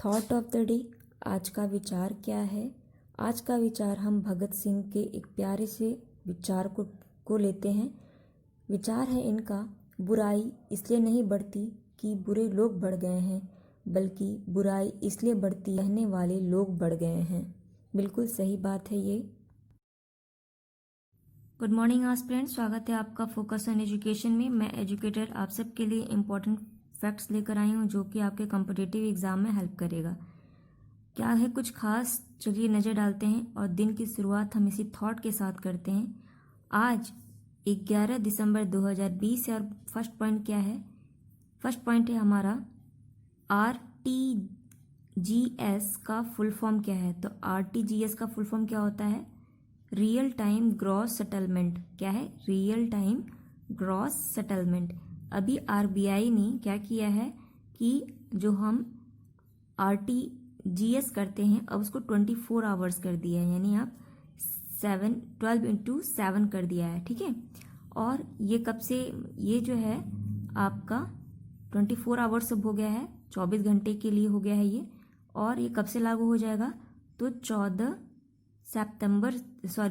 Thought of the day. आज का विचार क्या है? आज का विचार हम भगत सिंह के एक प्यारे से विचार को लेते हैं। विचार है इनका, बुराई इसलिए नहीं बढ़ती कि बुरे लोग बढ़ गए हैं, बल्कि बुराई इसलिए बढ़ती रहने वाले लोग बढ़ गए हैं। बिल्कुल सही बात है ये। गुड मॉर्निंग एस्पिरेंट्स, स्वागत है आपका फोकस ऑन एजुकेशन में। मैं एजुकेटर आप सबके लिए इम्पोर्टेंट फैक्ट्स लेकर आई हूँ जो कि आपके कॉम्पिटिटिव एग्जाम में हेल्प करेगा। क्या है कुछ खास, चलिए नज़र डालते हैं और दिन की शुरुआत हम इसी थॉट के साथ करते हैं। आज 11 दिसंबर 2020 है और फर्स्ट पॉइंट क्या है? फर्स्ट पॉइंट है हमारा RTGS का फुल फॉर्म क्या है? तो RTGS का फुल फॉर्म क्या होता है? Real time gross settlement. क्या है? Real time gross settlement. अभी RBI ने क्या किया है कि जो हम RTGS करते हैं अब उसको 24 आवर्स कर दिया है, यानी आप 12x7 कर दिया है, ठीक है। और ये कब से, ये जो है आपका 24 आवर्स अब हो गया है, 24 घंटे के लिए हो गया है ये। और ये कब से लागू हो जाएगा? तो 14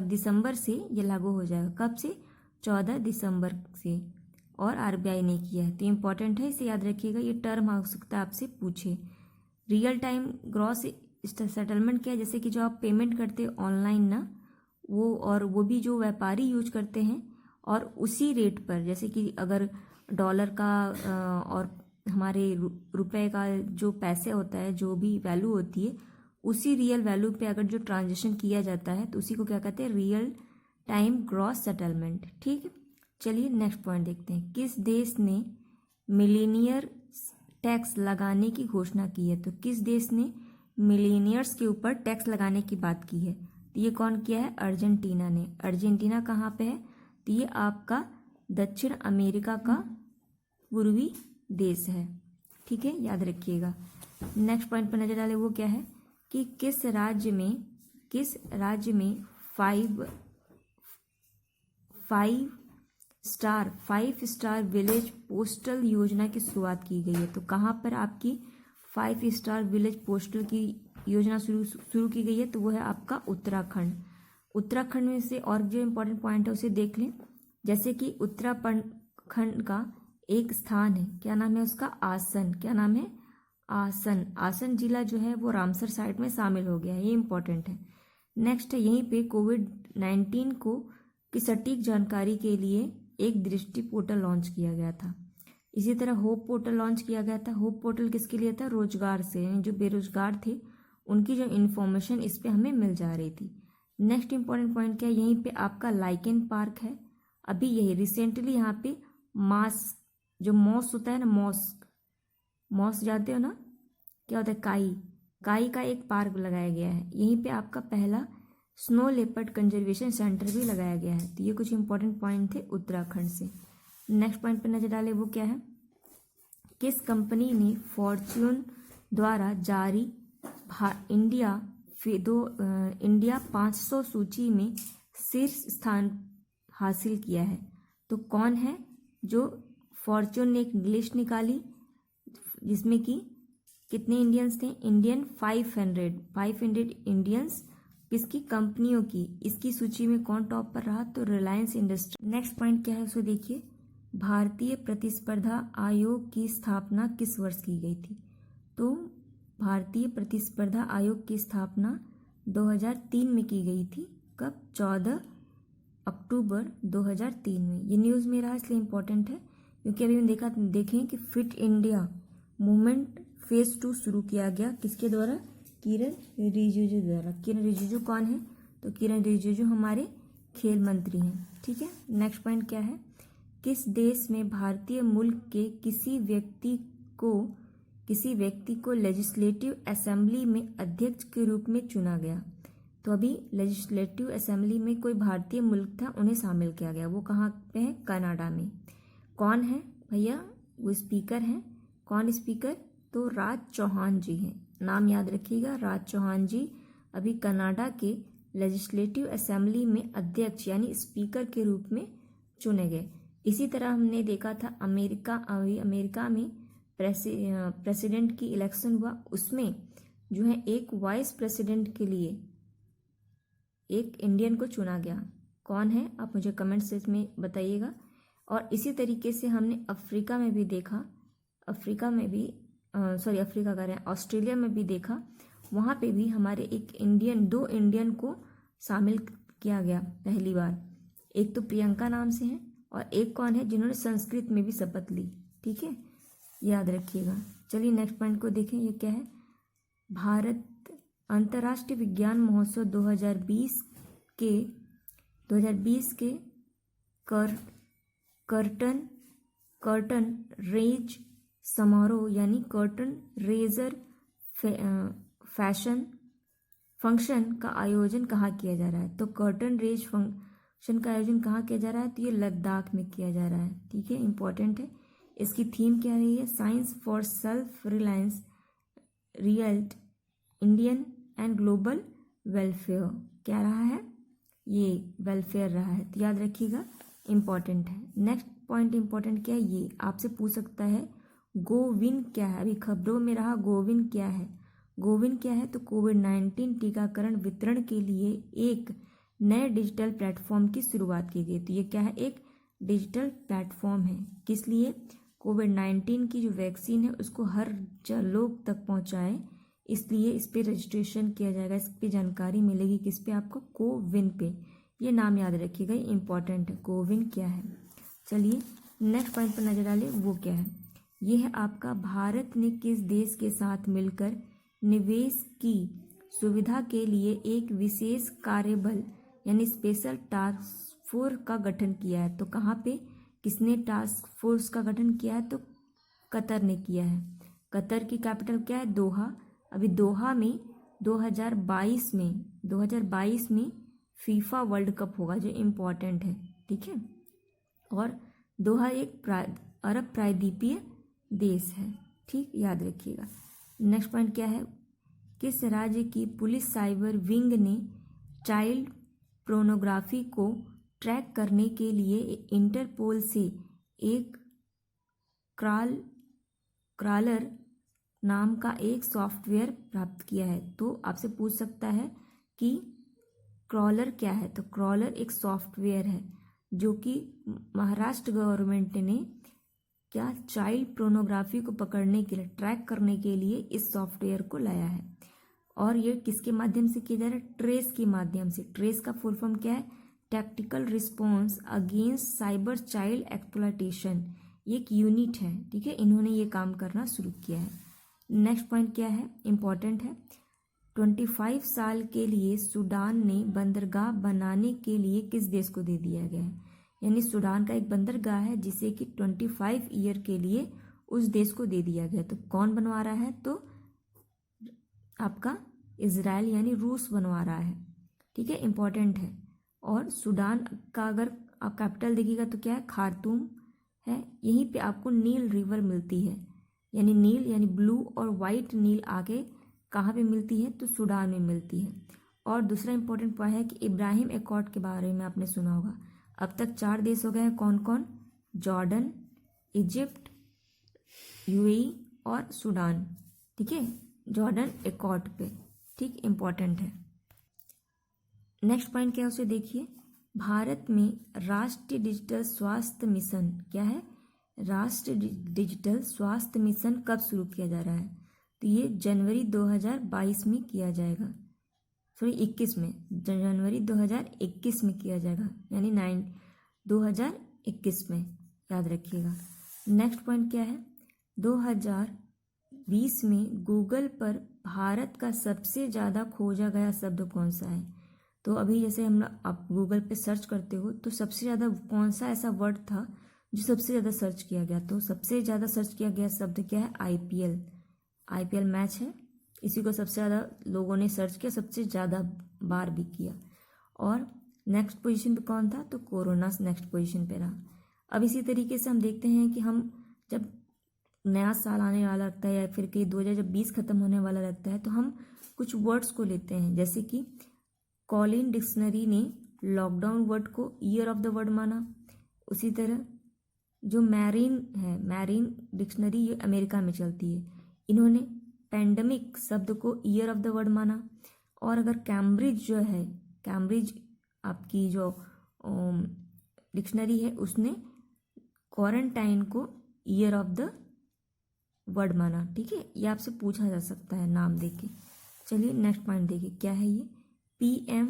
दिसंबर से ये लागू हो जाएगा। कब से? 14 दिसंबर से। और RBI ने किया है, तो इम्पॉर्टेंट है, इसे याद रखिएगा। ये टर्म हो सकता है आपसे पूछे। रियल टाइम ग्रॉस सेटलमेंट क्या है? जैसे कि जो आप पेमेंट करते हैं ऑनलाइन ना, वो भी जो व्यापारी यूज करते हैं और उसी रेट पर, जैसे कि अगर डॉलर का और हमारे रुपए का जो पैसे होता है, जो भी वैल्यू होती है, उसी रियल वैल्यू पे अगर जो ट्रांजेक्शन किया जाता है तो उसी को क्या कहते हैं? रियल टाइम ग्रॉस सेटलमेंट, ठीक है। चलिए नेक्स्ट पॉइंट देखते हैं। किस देश ने मिलीनियर टैक्स लगाने की घोषणा की है? तो किस देश ने मिलीनियर्स के ऊपर टैक्स लगाने की बात की है? तो ये कौन किया है? अर्जेंटीना ने। अर्जेंटीना कहाँ पे है? तो ये आपका दक्षिण अमेरिका का पूर्वी देश है, ठीक है, याद रखिएगा। नेक्स्ट पॉइंट पर नजर डालें, वो क्या है कि किस राज्य में फाइव स्टार विलेज पोस्टल योजना की शुरुआत की गई है? तो कहाँ पर आपकी 5 स्टार विलेज पोस्टल की योजना शुरू की गई है? तो वो है आपका उत्तराखंड। उत्तराखंड में से और जो इम्पोर्टेंट पॉइंट है उसे देख लें। जैसे कि उत्तराखंड का एक स्थान है, क्या नाम है उसका? आसन। क्या नाम है? आसन जिला जो है वो रामसर साइट में शामिल हो गया है, ये इंपॉर्टेंट है। नेक्स्ट है, यहीं पे कोविड-19 की सटीक जानकारी के लिए एक दृष्टि पोर्टल लॉन्च किया गया था। इसी तरह होप पोर्टल लॉन्च किया गया था। होप पोर्टल किसके लिए था? रोजगार से, जो बेरोजगार थे उनकी जो इन्फॉर्मेशन इस पे हमें मिल जा रही थी। नेक्स्ट इंपॉर्टेंट पॉइंट क्या है? यहीं पे आपका लाइकेन पार्क है। अभी यही रिसेंटली यहाँ पे जो मॉस होता है ना, मॉस जाते हो ना, क्या होता है? काई का एक पार्क लगाया गया है। यहीं पे आपका पहला स्नो लेपर्ड कंजर्वेशन सेंटर भी लगाया गया है। तो ये कुछ इंपॉर्टेंट पॉइंट थे उत्तराखंड से। नेक्स्ट पॉइंट पर नजर डालें, वो क्या है? किस कंपनी ने फॉर्च्यून द्वारा जारी इंडिया 500 सूची में शीर्ष स्थान हासिल किया है? तो कौन है? जो फॉर्च्यून ने एक लिस्ट निकाली जिसमें कि कितने इंडियंस थे? इंडियन 500 इंडियंस, किसकी? कंपनियों की। इसकी सूची में कौन टॉप पर रहा? तो रिलायंस इंडस्ट्री। नेक्स्ट पॉइंट क्या है उसे देखिए। भारतीय प्रतिस्पर्धा आयोग की स्थापना किस वर्ष की गई थी? तो भारतीय प्रतिस्पर्धा आयोग की स्थापना 2003 में की गई थी। कब? 14 अक्टूबर 2003 में। ये न्यूज़ में रहा इसलिए इम्पोर्टेंट है क्योंकि अभी हम देखें कि फिट इंडिया मूवमेंट फेज 2 शुरू किया गया किसके द्वारा? किरण रिजिजू द्वारा। किरण रिजिजू कौन है? तो किरण रिजिजू हमारे खेल मंत्री हैं, ठीक है। नेक्स्ट पॉइंट क्या है? किस देश में भारतीय मूल के किसी व्यक्ति को लेजिस्लेटिव असेंबली में अध्यक्ष के रूप में चुना गया? तो अभी लेजिस्लेटिव असेंबली में कोई भारतीय मुल्क था, उन्हें शामिल किया गया। वो कहाँ पे है? कनाडा में। कौन है भैया? वो स्पीकर हैं। कौन स्पीकर? तो राज चौहान जी हैं। नाम याद रखिएगा, राज चौहान जी अभी कनाडा के लेजिस्लेटिव असेंबली में अध्यक्ष यानी स्पीकर के रूप में चुने गए। इसी तरह हमने देखा था अमेरिका में प्रेसिडेंट की इलेक्शन हुआ, उसमें जो है एक वाइस प्रेसिडेंट के लिए एक इंडियन को चुना गया। कौन है आप मुझे कमेंट सेक्शन में बताइएगा। और इसी तरीके से हमने अफ्रीका में भी देखा, अफ्रीका कह रहे हैं, ऑस्ट्रेलिया में भी देखा। वहाँ पे भी हमारे दो इंडियन को शामिल किया गया पहली बार। एक तो प्रियंका नाम से हैं और एक कौन है जिन्होंने संस्कृत में भी शपथ ली। ठीक है, याद रखिएगा। चलिए नेक्स्ट पॉइंट को देखें, ये क्या है। भारत अंतर्राष्ट्रीय विज्ञान महोत्सव 2020 के कर्टन रेज समारोह यानी कर्टन रेजर फंक्शन का आयोजन कहाँ किया जा रहा है। तो कर्टन रेज फंक्शन का आयोजन कहाँ किया जा रहा है, तो ये लद्दाख में किया जा रहा है। ठीक है, इंपॉर्टेंट है। इसकी थीम क्या रही है, साइंस फॉर सेल्फ रिलायंस रियल्ट इंडियन एंड ग्लोबल वेलफेयर। क्या रहा है, ये वेलफेयर रहा है, तो याद रखिएगा, इंपॉर्टेंट है। नेक्स्ट पॉइंट इंपॉर्टेंट क्या है, ये आपसे पूछ सकता है गोविन क्या है। अभी खबरों में रहा गोविन क्या है। गोविन क्या है, तो कोविड-19 टीकाकरण वितरण के लिए एक नए डिजिटल प्लेटफॉर्म की शुरुआत की गई। तो ये क्या है, एक डिजिटल प्लेटफॉर्म है। किस लिए, कोविड-19 की जो वैक्सीन है उसको हर लोग तक पहुंचाए, इसलिए इस पर रजिस्ट्रेशन किया जाएगा। इस पर जानकारी मिलेगी किस पे, आपको कोविन पे। ये नाम याद रखिएगा, इंपॉर्टेंट है। कोविन क्या है। चलिए नेक्स्ट पॉइंट पर नजर डालें, वो क्या है। ये है आपका भारत ने किस देश के साथ मिलकर निवेश की सुविधा के लिए एक विशेष कार्यबल यानी स्पेशल टास्क फोर्स का गठन किया है। तो कहाँ पे किसने टास्क फोर्स का गठन किया है, तो कतर ने किया है। कतर की कैपिटल क्या है, दोहा। अभी दोहा में 2022 में फीफा वर्ल्ड कप होगा, जो इम्पोर्टेंट है। ठीक है, और दोहा एक अरब प्रायद्वीपीय देश है। ठीक, याद रखिएगा। नेक्स्ट पॉइंट क्या है, किस राज्य की पुलिस साइबर विंग ने चाइल्ड पोर्नोग्राफी को ट्रैक करने के लिए इंटरपोल से एक क्रॉलर नाम का एक सॉफ्टवेयर प्राप्त किया है। तो आपसे पूछ सकता है कि क्रॉलर क्या है, तो क्रॉलर एक सॉफ्टवेयर है जो कि महाराष्ट्र गवर्नमेंट ने क्या चाइल्ड पोर्नोग्राफी को पकड़ने के लिए, ट्रैक करने के लिए इस सॉफ्टवेयर को लाया है। और ये किसके माध्यम से किया जा रहा है, ट्रेस के माध्यम से। ट्रेस का फुल फॉर्म क्या है, tactical response against cyber child exploitation. ये एक यूनिट है। ठीक है, इन्होंने ये काम करना शुरू किया है। नेक्स्ट पॉइंट क्या है, इंपॉर्टेंट है। 25 साल के लिए सूडान ने बंदरगाह बनाने के लिए किस देश को दे दिया गया है। यानी सूडान का एक बंदरगाह है जिसे कि 25 ईयर के लिए उस देश को दे दिया गया। तो कौन बनवा रहा है, तो आपका इजराइल यानी रूस बनवा रहा है। ठीक है, इंपॉर्टेंट है। और सूडान का अगर आप कैपिटल देखिएगा तो क्या है, खार्तूम है। यहीं पे आपको नील रिवर मिलती है, यानी नील यानी ब्लू और वाइट नील आगे कहाँ पे मिलती है, तो सूडान में मिलती है। और दूसरा इंपॉर्टेंट पॉइंट है कि इब्राहिम एकॉर्ड के बारे में आपने सुना होगा। अब तक 4 देश हो गए हैं, कौन कौन, जॉर्डन, इजिप्ट, यूएई और सूडान। ठीक है, जॉर्डन एकॉर्ड पे। ठीक, इंपॉर्टेंट है। नेक्स्ट पॉइंट क्या है उसे देखिए। भारत में राष्ट्रीय डिजिटल स्वास्थ्य मिशन क्या है, राष्ट्रीय डिजिटल स्वास्थ्य मिशन कब शुरू किया जा रहा है, तो ये जनवरी 2022 में किया जाएगा। सॉरी 21 में, जनवरी 2021 में किया जाएगा, यानी 2021 में, याद रखिएगा। नेक्स्ट पॉइंट क्या है, 2020 में गूगल पर भारत का सबसे ज़्यादा खोजा गया शब्द कौन सा है। तो अभी जैसे आप गूगल पे सर्च करते हो तो सबसे ज़्यादा कौन सा ऐसा वर्ड था जो सबसे ज़्यादा सर्च किया गया, तो सबसे ज़्यादा सर्च किया गया शब्द क्या है, आईपीएल मैच है। इसी को सबसे ज़्यादा लोगों ने सर्च किया, सबसे ज़्यादा बार भी किया। और नेक्स्ट पोजीशन पे कौन था, तो कोरोना नेक्स्ट पोजीशन पे रहा। अब इसी तरीके से हम देखते हैं कि हम जब नया साल आने वाला लगता है या फिर कि 2020 खत्म होने वाला लगता है तो हम कुछ वर्ड्स को लेते हैं, जैसे कि कॉलिन डिक्शनरी ने लॉकडाउन वर्ड को ईयर ऑफ द वर्ड माना। उसी तरह जो मैरिन है, मैरिन डिक्शनरी ये अमेरिका में चलती है, इन्होंने पेंडेमिक शब्द को ईयर ऑफ द वर्ड माना। और अगर कैम्ब्रिज जो है, कैम्ब्रिज आपकी जो डिक्शनरी है उसने क्वारंटाइन को ईयर ऑफ द वर्ड माना। ठीक है, ये आपसे पूछा जा सकता है नाम देके। चलिए नेक्स्ट पॉइंट देखिए क्या है ये। पीएम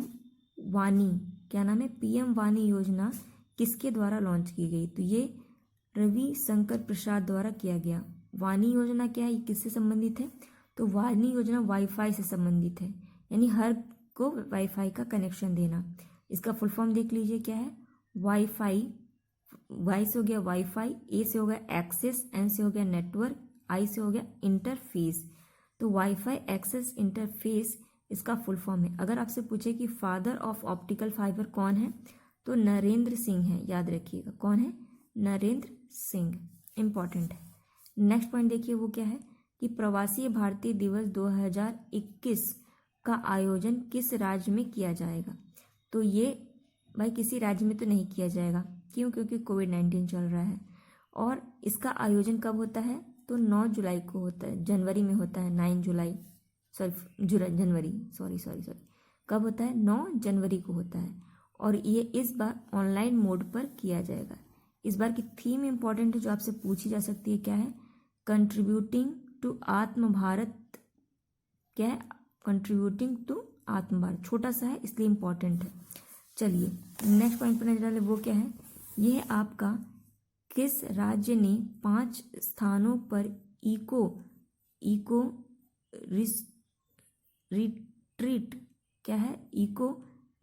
वानी, क्या नाम है? पीएम वानी योजना किसके द्वारा लॉन्च की गई? तो ये रवि शंकर प्रसाद द्वारा किया गया। वानी योजना क्या है, ये किससे संबंधित है? तो वानी योजना वाईफाई से संबंधित है, यानी हर को वाईफाई का कनेक्शन देना। इसका फुल फॉर्म देख लीजिए क्या है। वाईफाई, वाई से हो गया वाईफाई, ए से हो गया एक्सेस, एन से हो गया नेटवर्क, आई से हो गया इंटरफेस। तो वाईफाई एक्सेस इंटरफेस इसका फुल फॉर्म है। अगर आपसे पूछे कि फादर ऑफ ऑप्टिकल फाइबर कौन है, तो नरेंद्र सिंह है, याद रखिएगा। कौन है? नरेंद्र सिंह, इंपॉर्टेंट है। नेक्स्ट पॉइंट देखिए वो क्या है कि प्रवासी भारतीय दिवस 2021 का आयोजन किस राज्य में किया जाएगा? तो ये भाई किसी राज्य में तो नहीं किया जाएगा, क्यों? क्योंकि कोविड-19 चल रहा है। और इसका आयोजन कब होता है? तो 9 जुलाई को होता है, जनवरी में होता है। 9 जुलाई, जनवरी, सॉरी। कब होता है? 9 जनवरी को होता है। और ये इस बार ऑनलाइन मोड पर किया जाएगा। इस बार की थीम इंपॉर्टेंट है जो आपसे पूछी जा सकती है, क्या है? कंट्रीब्यूटिंग टू आत्म भारत। क्या है? कंट्रीब्यूटिंग टू आत्म भारत, छोटा सा है इसलिए इंपॉर्टेंट है। चलिए नेक्स्ट पॉइंट पर नजर डालें, वो क्या है? ये है आपका किस राज्य ने 5 स्थानों पर इको रिट्रीट, क्या है? इको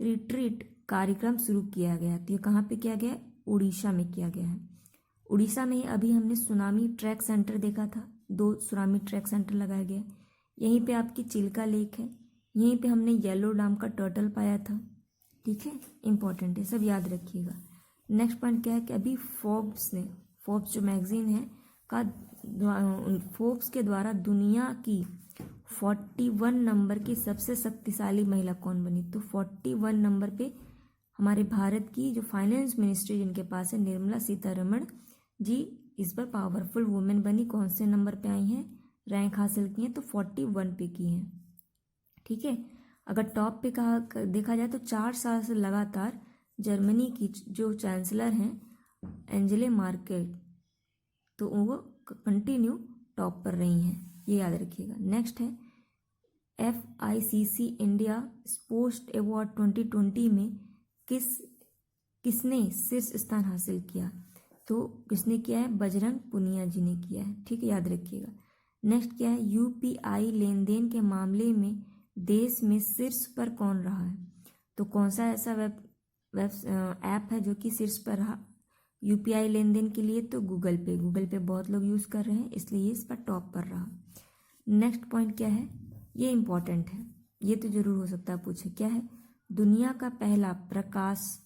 रिट्रीट कार्यक्रम शुरू किया गया। तो ये कहाँ पे किया गया है? उड़ीसा में किया गया है। उड़ीसा में अभी हमने सुनामी ट्रैक सेंटर देखा था, 2 सुनामी ट्रैक सेंटर लगाया गया। यहीं पे आपकी चिल्का लेक है, यहीं पे हमने येलो डैम का टर्टल पाया था। ठीक है, इंपॉर्टेंट है, सब याद रखिएगा। नेक्स्ट पॉइंट क्या है कि अभी फोर्ब्स जो मैगजीन है का, फोर्ब्स के द्वारा दुनिया की 41 नंबर की सबसे शक्तिशाली महिला कौन बनी? तो 41 नंबर पे हमारे भारत की जो फाइनेंस मिनिस्ट्री जिनके पास है, निर्मला सीतारमण जी, इस पर पावरफुल वुमेन बनी। कौन से नंबर पे आई हैं, रैंक हासिल की हैं? तो 41 पे की हैं। ठीक है, अगर टॉप पे कहा देखा जाए तो 4 साल से लगातार जर्मनी की जो चांसलर हैं एंजेला मर्केल, तो वो कंटिन्यू टॉप पर रही हैं, ये याद रखिएगा। नेक्स्ट है FICC इंडिया स्पोर्ट्स अवार्ड 2020 में किसने शीर्ष स्थान हासिल किया? तो किसने किया है? बजरंग पुनिया जी ने किया है। ठीक है, याद रखिएगा। नेक्स्ट क्या है? UPI लेन देन के मामले में देश में शीर्ष पर कौन रहा है? तो कौन सा ऐसा वेब ऐप है जो कि शीर्ष पर रहा UPI लेन देन के लिए? तो गूगल पे बहुत लोग यूज़ कर रहे हैं, इसलिए ये इस पर टॉप पर रहा। नेक्स्ट पॉइंट क्या है? ये इंपॉर्टेंट है, ये तो जरूर हो सकता है पूछे। क्या है? दुनिया का पहला प्रकाश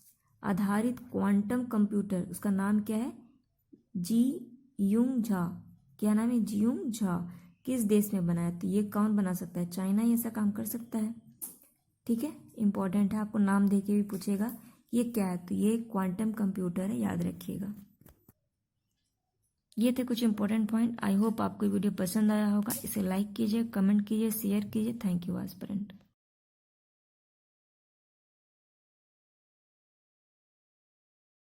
आधारित क्वांटम कंप्यूटर, उसका नाम क्या है? जी यूंग झा। क्या नाम है? जियूंग झा। किस देश में बना है? तो ये कौन बना सकता है? चाइना ही ऐसा काम कर सकता है। ठीक है, इंपॉर्टेंट है, आपको नाम देके भी पूछेगा ये क्या है, तो ये क्वांटम कंप्यूटर है, याद रखिएगा। ये थे कुछ इंपॉर्टेंट पॉइंट। आई होप आपको वीडियो पसंद आया होगा। इसे लाइक कीजिए, कमेंट कीजिए, शेयर कीजिए। Thank you aspirant.